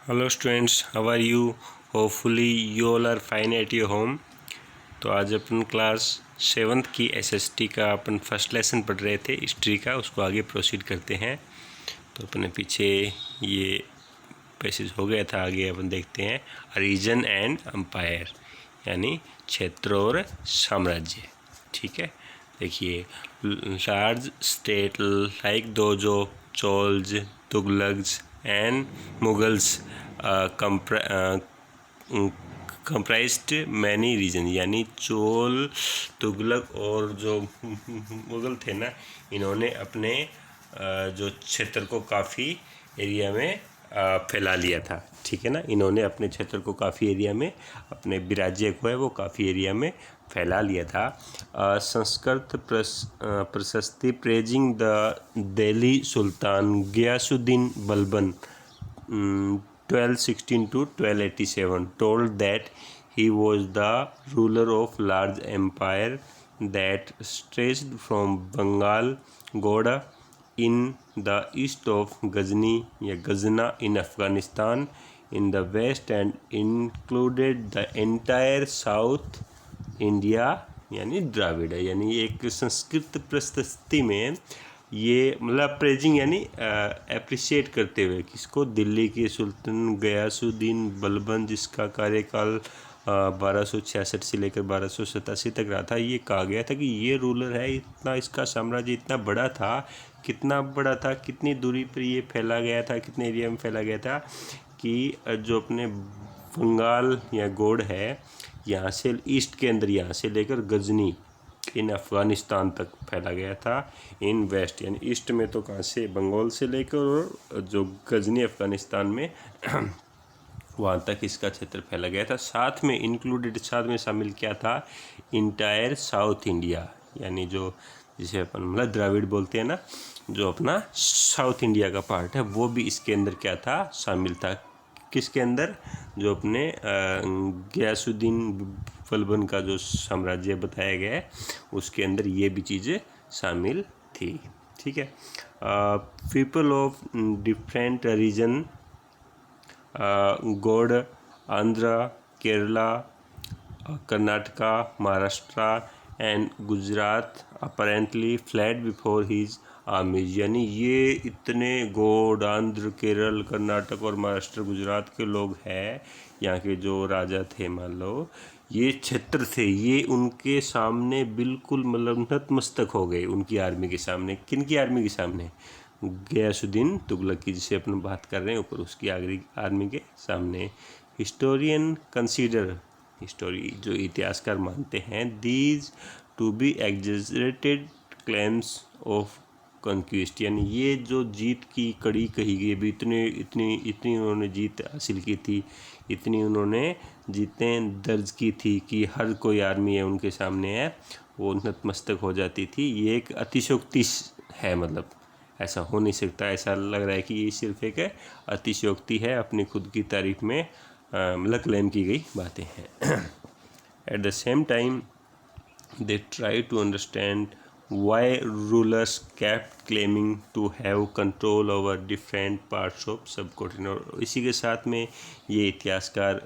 Hello students, how are you? Hopefully you all are fine at your home. तो आज अपन class 7th की SST का अपन first lesson पढ़ रहे थे, हिस्ट्री का। उसको आगे प्रोसीड करते हैं। तो अपने पीछे ये पैसेज हो गया था, आगे अपन देखते हैं रीजन एंड एम्पायर, यानी क्षेत्र और साम्राज्य। ठीक है, देखिए, large state like those, Cholas, Tughlaqs and Mughals comprised many region, यानी चोल, तुगलक और जो मुगल थे ना, इन्होंने अपने जो क्षेत्र को काफ़ी एरिया में फैला लिया था। ठीक है ना, इन्होंने अपने क्षेत्र को काफ़ी एरिया में, अपने विराज्य को है वो काफ़ी एरिया में फैला लिया था। Sanskrit prashasti praising the Delhi sultan Ghiyasuddin Balban 1216 to 1287 told that he was the ruler of large empire that stretched from Bengal Goda in the east of Ghazni या Ghazna in Afghanistan in the west and included the entire South India, यानी द्राविड़, यानी एक संस्कृत प्रशस्ति में ये मतलब praising यानी appreciate करते हुए किसको, दिल्ली के सुल्तान गयासुद्दीन बलबन, जिसका कार्यकाल 1266 से लेकर 1287 तक रहा था। ये कहा गया था कि ये रूलर है, इतना इसका साम्राज्य इतना बड़ा था, कितना बड़ा था, कितनी दूरी पर ये फैला गया था, कितने एरिया में फैला गया था कि जो अपने बंगाल या गोड है, यहाँ से ईस्ट के अंदर, यहाँ से लेकर गजनी इन अफ़गानिस्तान तक फैला गया था। इन वेस्ट यानी ईस्ट में तो कहाँ से, बंगाल से लेकर और जो गजनी अफ़गानिस्तान में वहाँ तक इसका क्षेत्र फैला गया था। साथ में इंक्लूडेड, साथ में शामिल क्या था, इंटायर साउथ इंडिया, यानी जो जिसे अपन मतलब द्राविड़ बोलते हैं ना, जो अपना साउथ इंडिया का पार्ट है, वो भी इसके अंदर क्या था, शामिल था। किसके अंदर, जो अपने गयासुद्दीन बलबन का जो साम्राज्य बताया गया है, उसके अंदर ये भी चीज़ें शामिल थी। ठीक है, people of different region, Gauda, Andhra, Kerala, Karnataka, Maharashtra and Gujarat apparently fled before his armies, यानी ये इतने गौड़, आंध्र, केरल, कर्नाटक और महाराष्ट्र, गुजरात के लोग हैं, यहाँ के जो राजा थे, मान लो ये क्षेत्र थे, ये उनके सामने बिल्कुल मतलब नतमस्तक हो गए, उनकी आर्मी के सामने। किन की आर्मी के सामने? गयासुद्दीन तुगलक की, जिसे अपन बात कर रहे हैं ऊपर, उसकी आर्मी के सामने। हिस्टोरियन कंसीडर, हिस्टोरी जो इतिहासकार मानते हैं, these to be exaggerated claims of conquest, यानी ये जो जीत की कड़ी कही गई, अभी इतनी उन्होंने जीत हासिल की थी, इतनी उन्होंने जीतें दर्ज की थी कि हर कोई आर्मी है उनके सामने है वो नतमस्तक हो जाती थी। ये एक अतिशयोक्ति है, मतलब ऐसा हो नहीं सकता। ऐसा लग रहा है कि ये सिर्फ एक अतिशयोक्ति है, अपनी खुद की तारीफ में मतलब क्लेम की गई बातें हैं। At the same time they try to understand why rulers kept claiming to have control over different parts of subcontinent, और इसी के साथ में ये इतिहासकार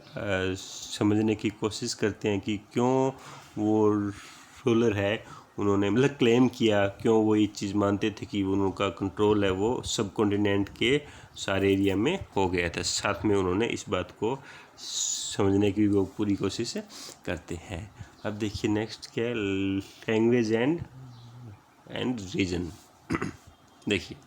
समझने की कोशिश करते हैं कि क्यों वो रूलर है उन्होंने मतलब क्लेम किया, क्यों वो ये चीज़ मानते थे कि उनका कंट्रोल है वो सब कॉन्टिनेंट के सारे एरिया में हो गया था। साथ में उन्होंने इस बात को समझने की वो पूरी कोशिश करते हैं। अब देखिए नेक्स्ट क्या है, लैंग्वेज एंड रीजन। देखिए,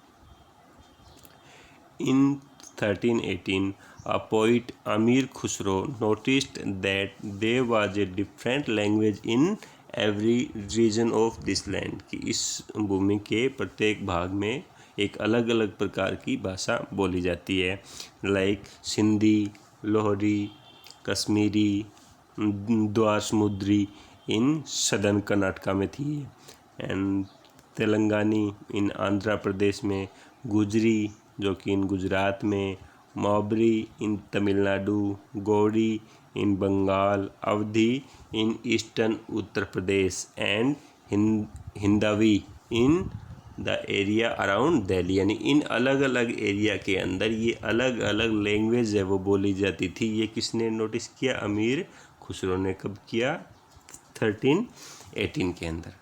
इन 1318 a poet Amir Khusro noticed that there was a different language in every region of this land, कि इस भूमि के प्रत्येक भाग में एक अलग अलग प्रकार की भाषा बोली जाती है। Like Sindhi, Lahori, Kashmiri, Dvarasamudri in southern Karnataka में थी, एंड तेलंगानी इन आंध्र प्रदेश में, गुजरी जो कि इन गुजरात में, Mabari in Tamil Nadu, Gaudi in Bengal, Awadhi in eastern Uttar Pradesh, and Hindavi in the area around Delhi, यानी इन अलग अलग एरिया के अंदर ये अलग अलग लैंग्वेज है वो बोली जाती थी। ये किसने नोटिस किया? अमीर खुसरो ने। कब किया? 1318 के अंदर।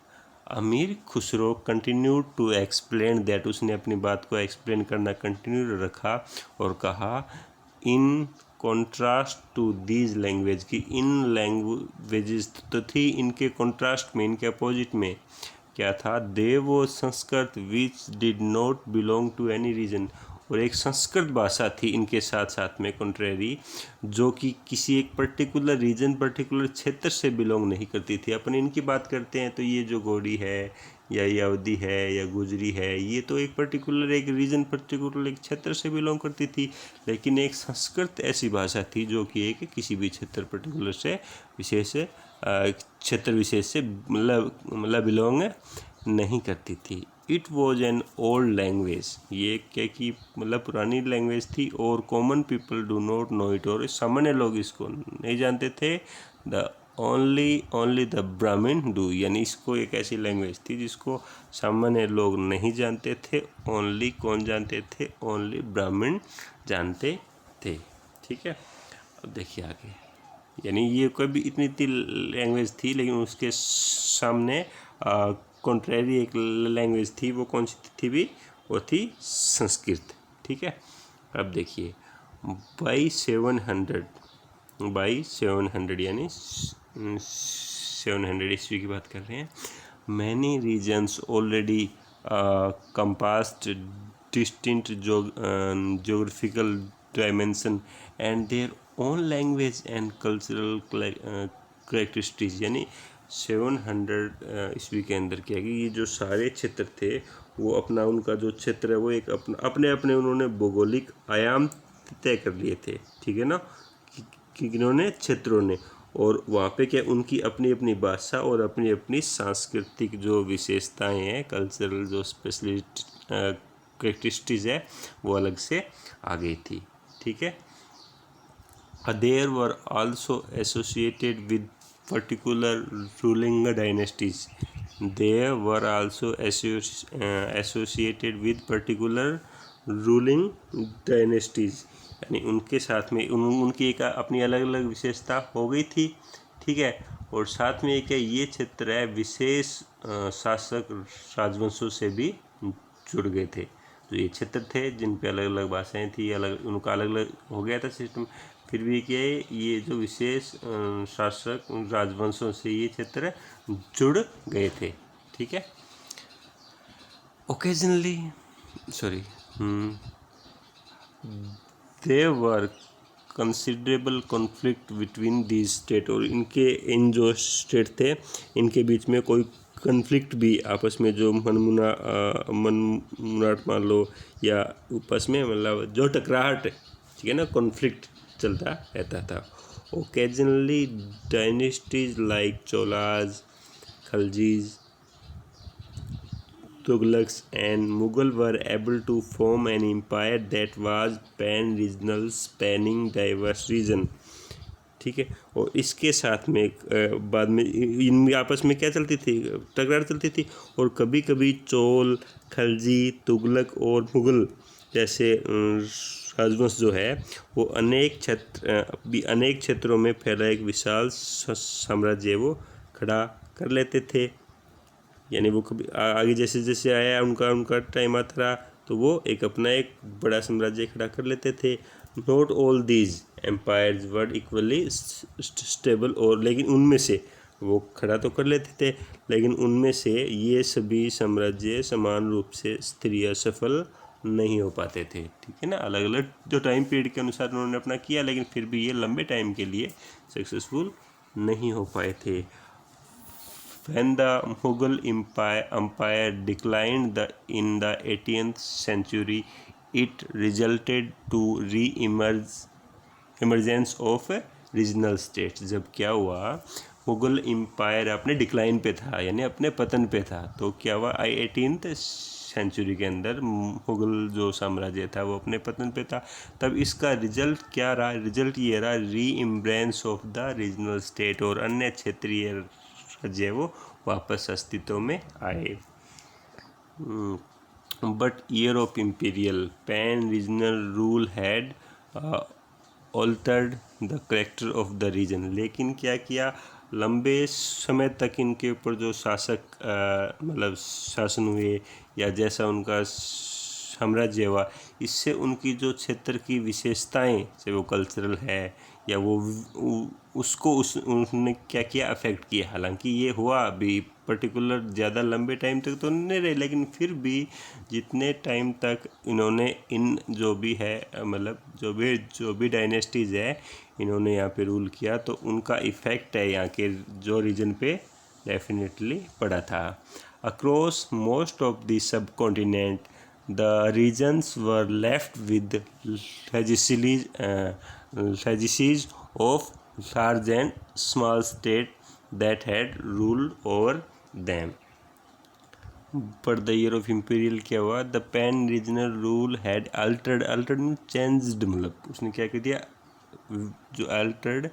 Amir Khusrau continue to explain that, उसने अपनी बात को एक्सप्लेन करना कंटिन्यू रखा और कहा in contrast to these language, की इन लैंग्वेजेस तो थी, इनके कॉन्ट्रास्ट में, इनके अपोजिट में क्या था? दे वो Sanskrit which did not belong to any region, और एक संस्कृत भाषा थी इनके साथ साथ में कंट्रेरी, जो कि किसी एक पर्टिकुलर रीजन, पर्टिकुलर क्षेत्र से बिलोंग नहीं करती थी। अपन इनकी बात करते हैं तो ये जो गोड़ी है या अवधी है या गुजरी है, ये तो एक पर्टिकुलर एक रीजन, पर्टिकुलर एक क्षेत्र से बिलोंग करती थी। लेकिन एक संस्कृत ऐसी भाषा थी जो कि एक किसी भी क्षेत्र पर्टिकुलर से विशेष क्षेत्र विशेष से मतलब बिलोंग नहीं करती थी। It was an old language, ये क्या कि मतलब पुरानी लैंग्वेज थी, और common people do not know it, और सामान्य लोग इसको नहीं जानते थे। द ओनली द ब्राह्मण डू, यानी इसको एक ऐसी लैंग्वेज थी जिसको सामान्य लोग नहीं जानते थे। ओनली कौन जानते थे? ओनली ब्राह्मण जानते थे। ठीक है, अब देखिए आगे, यानी ये कोई भी इतनी लैंग्वेज थी, लेकिन उसके सामने कॉन्ट्रेरी एक लैंग्वेज थी, वो कौन सी थी भी? वो थी संस्कृत। ठीक है, अब देखिए बाई 700 यानी 700 ईस्वी की बात कर रहे हैं। Many regions already compassed distinct geographical dimension and their own language and cultural characteristics, यानी 700 ईस्वी के अंदर क्या है कि ये जो सारे क्षेत्र थे वो अपना, उनका जो क्षेत्र है वो एक अपने अपने उन्होंने भौगोलिक आयाम तय कर लिए थे। ठीक है ना, कि इन्होंने क्षेत्रों ने, और वहाँ पे क्या उनकी अपनी अपनी भाषा और अपनी अपनी सांस्कृतिक जो विशेषताएं हैं, कल्चरल जो स्पेशलिस्ट करेक्टरिस्टिक्स है, वो अलग से आ गई थी। ठीक है, there were also associated with particular ruling dynasties. They were also associated with particular ruling dynasties, यानी उनके साथ में उनकी एक अपनी अलग अलग विशेषता हो गई थी। ठीक है, और साथ में क्या ये क्षेत्र है विशेष शासक राजवंशों से भी जुड़ गए थे। तो ये क्षेत्र थे जिन पे अलग अलग भाषाएं थी, अलग उनका अलग अलग हो गया था सिस्टम, फिर भी क्या ये जो विशेष शासक राजवंशों से ये क्षेत्र जुड़ गए थे। ठीक है, occasionally there were considerable conflict between these state, और इनके इन जो स्टेट थे इनके बीच में कोई कन्फ्लिक्ट भी आपस में जो मनमुनाट मान लो, या आपस में मतलब जो टकराहट, ठीक है ना, कॉन्फ्लिक्ट चलता रहता था। Occasionally dynasties like Cholas, Khaljis, Tughlaqs and Mughal were able to form an empire that was pan regional spanning diverse region. ठीक है, और इसके साथ में बाद में इन आपस में क्या चलती थी? टकरार चलती थी, और कभी कभी चोल, खलजी, तुगलक और मुगल जैसे राजवंश जो है वो अनेक क्षेत्रों में फैला एक विशाल साम्राज्य वो खड़ा कर लेते थे। यानी वो कभी आगे जैसे जैसे आया उनका टाइम आता रहा तो वो एक अपना एक बड़ा साम्राज्य खड़ा कर लेते थे। Not all these empires were equally stable, और लेकिन उनमें से वो खड़ा तो कर लेते थे, लेकिन उनमें से ये सभी साम्राज्य समान रूप से स्थिर सफल नहीं हो पाते थे। ठीक है ना, अलग अलग जो टाइम पीरियड के अनुसार उन्होंने अपना किया, लेकिन फिर भी ये लंबे टाइम के लिए सक्सेसफुल नहीं हो पाए थे। When the Mughal empire declined in the 18th century, it resulted to emergence of regional states. जब क्या हुआ, मुगल एम्पायर अपने डिक्लाइन पे था, यानी अपने पतन पे था, तो क्या हुआ 18th सेंचुरी के अंदर मुगल जो साम्राज्य था वो अपने पतन पे था। तब इसका रिजल्ट क्या रहा? रिजल्ट ये रहा री इम्ब्रेंस ऑफ द रीजनल स्टेट, और अन्य क्षेत्रीय राज्य वो वापस अस्तित्व में आए। but year of imperial pan-regional rule had altered the character of the region। लेकिन क्या किया, लंबे समय तक इनके ऊपर जो शासक मतलब शासन हुए या जैसा उनका साम्राज्य हुआ, इससे उनकी जो क्षेत्र की विशेषताएं, चाहे वो कल्चरल है या वो उसको उन्होंने क्या किया, अफेक्ट किया। हालांकि ये हुआ अभी पर्टिकुलर ज़्यादा लंबे टाइम तक तो नहीं रहे, लेकिन फिर भी जितने टाइम तक इन्होंने इन जो भी है मतलब जो भी डायनेस्टीज़ है इन्होंने यहाँ पे रूल किया, तो उनका इफ़ेक्ट है यहाँ के जो रीजन पे डेफिनेटली पड़ा था। Across most of the sub continent the regions were left with legacies of large and small states that had ruled over them। पर द ईयर ऑफ इम्पीरियल क्या हुआ, the pan regional rule had altered में changed, मतलब उसने क्या कर दिया, जो altered the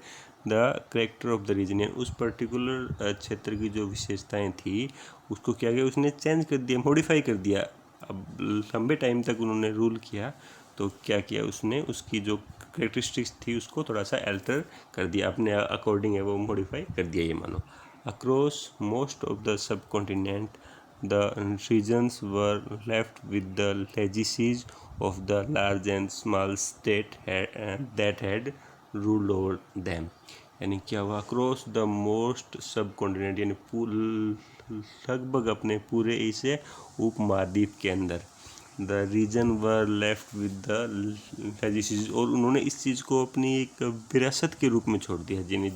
character of the region, उस पर्टिकुलर क्षेत्र की जो विशेषताएं थी उसको क्या किया, उसने चेंज कर दिया, मॉडिफाई कर दिया। अब लंबे टाइम तक उन्होंने रूल किया तो क्या किया उसने, उसकी जो करेक्टरिस्टिक्स थी उसको थोड़ा सा अल्टर कर दिया, अपने अकॉर्डिंग है वो मॉडिफाई कर दिया, ये मानो। Across most of the sub continent the regions were left with the legacies of the large and small state that had ruled over them। यानी क्या हुआ, across the most subcontinent, यानी लगभग अपने पूरे इस उपमहाद्वीप के अंदर the region were left with the legacies, और उन्होंने इस चीज़ को अपनी एक विरासत के रूप में छोड़ दिया। यानी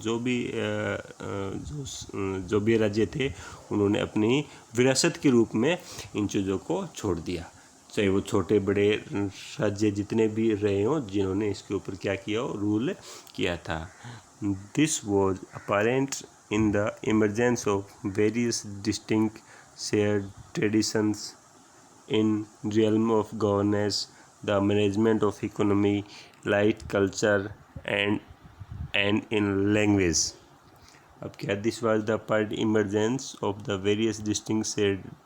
जो भी राज्य थे उन्होंने अपनी विरासत के रूप में इन चीज़ों को छोड़ दिया, चाहे वो छोटे बड़े राज्य जितने भी रहे हों जिन्होंने इसके ऊपर क्या किया, रूल किया था। This was apparent in the emergence of various distinct shared traditions in realm of governance, the management of economy, light culture and in language। अब क्या, this was the part emergence of the various distinct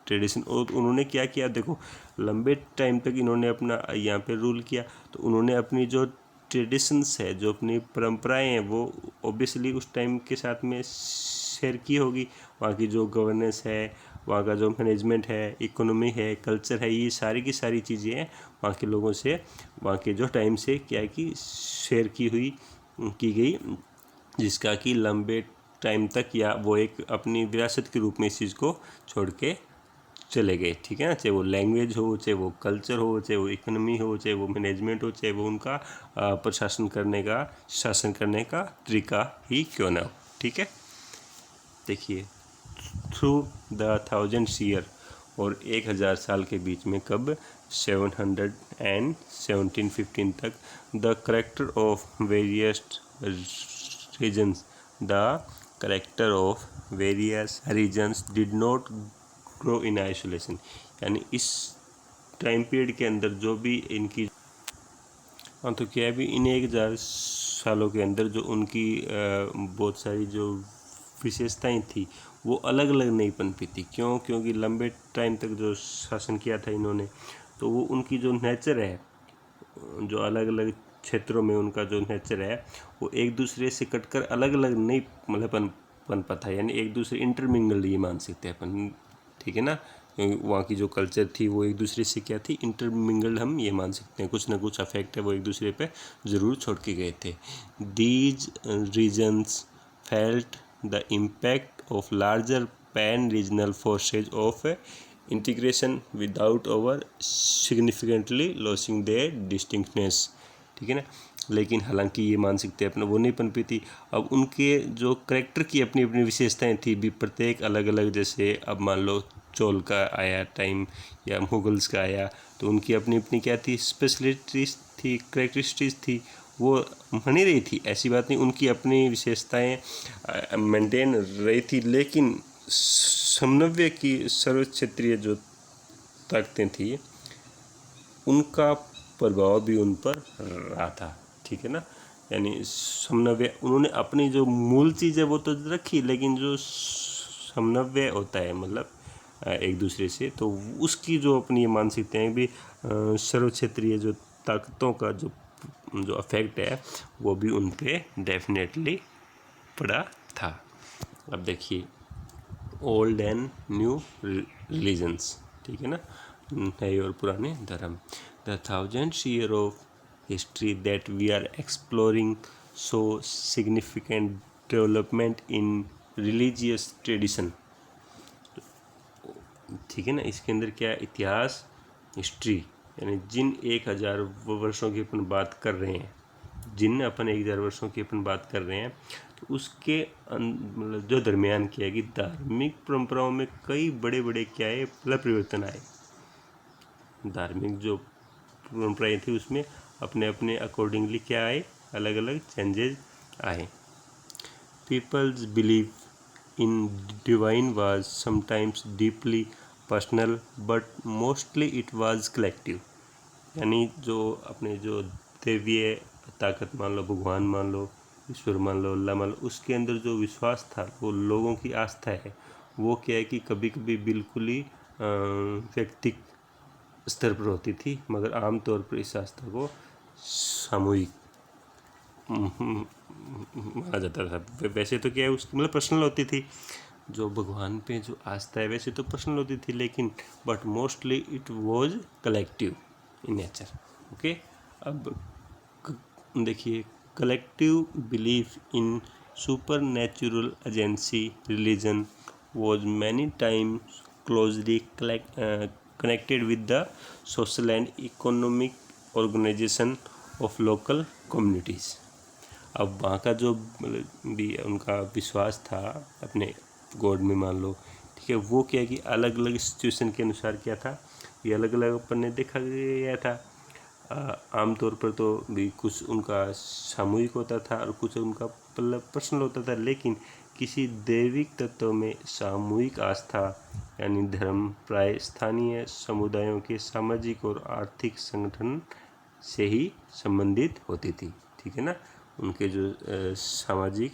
tradition, और उन्होंने क्या किया, देखो लंबे time तक इन्होंने अपना यहाँ पे रूल किया, तो उन्होंने अपनी जो ट्रेडिशंस है, जो अपनी परंपराएं हैं, वो ऑब्वियसली उस टाइम के साथ में शेयर की होगी। वहाँ की जो गवर्नेंस है, वहाँ का जो मैनेजमेंट है, इकोनॉमी है, कल्चर है, ये सारी की सारी चीज़ें हैं वहाँ के लोगों से, वहाँ के जो टाइम से क्या है कि शेयर की गई, जिसका कि लंबे टाइम तक या वो एक अपनी विरासत के रूप में इस चीज़ को छोड़ के चले गए। ठीक है ना, चाहे वो लैंग्वेज हो, चाहे वो कल्चर हो, चाहे वो इकोनॉमी हो, चाहे वो मैनेजमेंट हो, चाहे वो उनका शासन करने का तरीका ही क्यों ना हो। ठीक है, देखिए थ्रू द 1000 ईयर, और 1000 साल के बीच में, कब 700 एंड 1715 तक, the character of various regions did not grow in isolation. यानी इस टाइम पीरियड के अंदर जो भी इनकी तो क्या है भी, इन 1000 सालों के अंदर जो उनकी बहुत सारी जो विशेषताएं थी वो अलग अलग नहीं पनपी थी। क्यों? क्योंकि लंबे टाइम तक जो शासन किया था इन्होंने, तो वो उनकी जो नेचर है, जो अलग अलग क्षेत्रों में उनका जो नेचर है वो एक दूसरे से कटकर अलग अलग नहीं मतलब पनपा था। यानी एक दूसरे इंटरमिंगल ये मान सकते हैं अपन। ठीक है ना, वहाँ की जो कल्चर थी वो एक दूसरे से क्या थी, इंटरमिंगल्ड हम ये मान सकते हैं। कुछ ना कुछ अफेक्ट है वो एक दूसरे पे ज़रूर छोड़ के गए थे। These regions felt the impact of larger pan-regional forces of integration without over significantly losing their distinctness। ठीक है ना, लेकिन हालांकि ये मान सकते हैं अपना वो नहीं पनपी थी। अब उनके जो करेक्टर की अपनी अपनी विशेषताएं थी भी, प्रत्येक अलग अलग, जैसे अब मान लो चोल का आया टाइम या मुगल्स का आया, तो उनकी अपनी अपनी क्या थी, स्पेशलिटीज थी, करेक्टरिस्टिक्स थी, वो बनी रही थी, ऐसी बात नहीं। उनकी अपनी विशेषताएं मेंटेन रही थी, लेकिन समन्वय की सर्व क्षेत्रीय जो ताकतें थी उनका प्रभाव भी उन पर रहा था। ठीक है ना, यानी समन्वय, उन्होंने अपनी जो मूल चीज़ है वो तो रखी, लेकिन जो समन्वय होता है मतलब एक दूसरे से, तो उसकी जो अपनी ये मानसिकताएं भी सर्व क्षेत्रीय जो ताकतों का जो अफेक्ट है वो भी उन पे डेफिनेटली पड़ा था। अब देखिए ओल्ड एंड न्यू रिलीजन्स, ठीक है ना, नए और पुराने धर्म। The 1000 year of history that we are exploring so significant development in religious tradition, ठीक है ना। इसके अंदर क्या है, इतिहास, हिस्ट्री, यानी जिन 1000 वर्षों की अपन बात कर रहे हैं, जिन अपन 1000 वर्षों की अपन बात कर रहे हैं, तो उसके मतलब जो दरमियान क्या है कि धार्मिक परंपराओं में कई बड़े बड़े क्या है परिवर्तन आए। धार्मिक जो परंपराएं थी उसमें अपने अपने अकॉर्डिंगली क्या आए, अलग अलग चेंजेस आए। Peoples believe in divine was sometimes deeply personal but mostly it was collective, यानी जो अपने जो देवीय ताकत मान लो, भगवान मान लो, ईश्वर मान लो, अल्लाह मान लो, उसके अंदर जो विश्वास था वो लोगों की आस्था है, वो क्या है कि कभी कभी बिल्कुल ही व्यक्तिगत स्तर पर होती थी, मगर आमतौर पर इस आस्था को सामूहिक माना जाता था। वैसे तो क्या है उसकी मतलब पर्सनल होती थी, जो भगवान पे जो आस्था है वैसे तो पर्सनल होती थी, लेकिन but mostly it was collective in nature. Okay, अब देखिए collective belief in supernatural agency religion was many times closely connected with the social and economic organisation of local communities. अब वहाँ का जो भी उनका विश्वास था अपने गॉड में मान लो, ठीक है, वो क्या है कि अलग अलग सिचुएशन के अनुसार क्या था, ये अलग अलग अपन ने देखा गया था। आमतौर पर तो भी कुछ उनका सामूहिक होता था और कुछ उनका पर्सनल होता था, लेकिन किसी दैविक तत्व में सामूहिक आस्था यानी धर्म प्राय स्थानीय समुदायों के सामाजिक और आर्थिक संगठन से ही संबंधित होती थी, ठीक है ना। उनके जो सामाजिक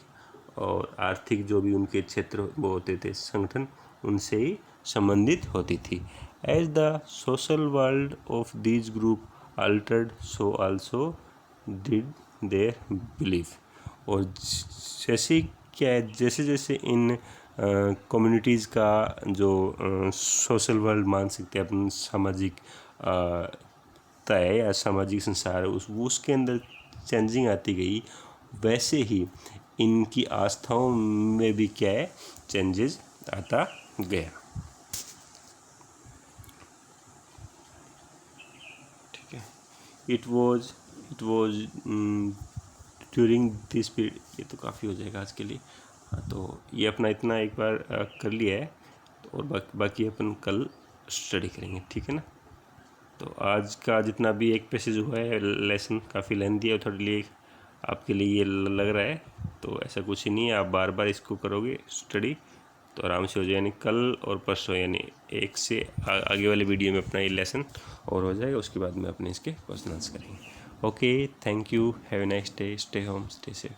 और आर्थिक जो भी उनके क्षेत्र वो होते थे संगठन, उनसे ही संबंधित होती थी। As the social world of these group altered so also did their belief, और जैसे क्या है, जैसे जैसे इन कम्युनिटीज़ का जो सोशल वर्ल्ड मान सकते हैं अपन, सामाजिक तय या सामाजिक संसार उसके अंदर चेंजिंग आती गई, वैसे ही इनकी आस्थाओं में भी क्या है चेंजेस आता गया, ठीक है। It was during this period, ये तो काफ़ी हो जाएगा आज के लिए। हाँ, तो ये अपना इतना एक बार कर लिया है, तो और बाकी अपन कल स्टडी करेंगे, ठीक है ना। तो आज का जितना भी एक पैसेज हुआ है लेसन काफ़ी लेंथी है, थोड़े लिए आपके लिए ये लग रहा है, तो ऐसा कुछ ही नहीं है, आप बार बार इसको करोगे स्टडी तो आराम से हो जाए, यानी कल और परसों यानी एक से आगे वाले वीडियो में अपना ये लेसन और हो जाएगा, उसके बाद में अपने इसके क्वेश्चन आंसर करेंगे। Okay, thank you, have a nice day, stay home, stay safe.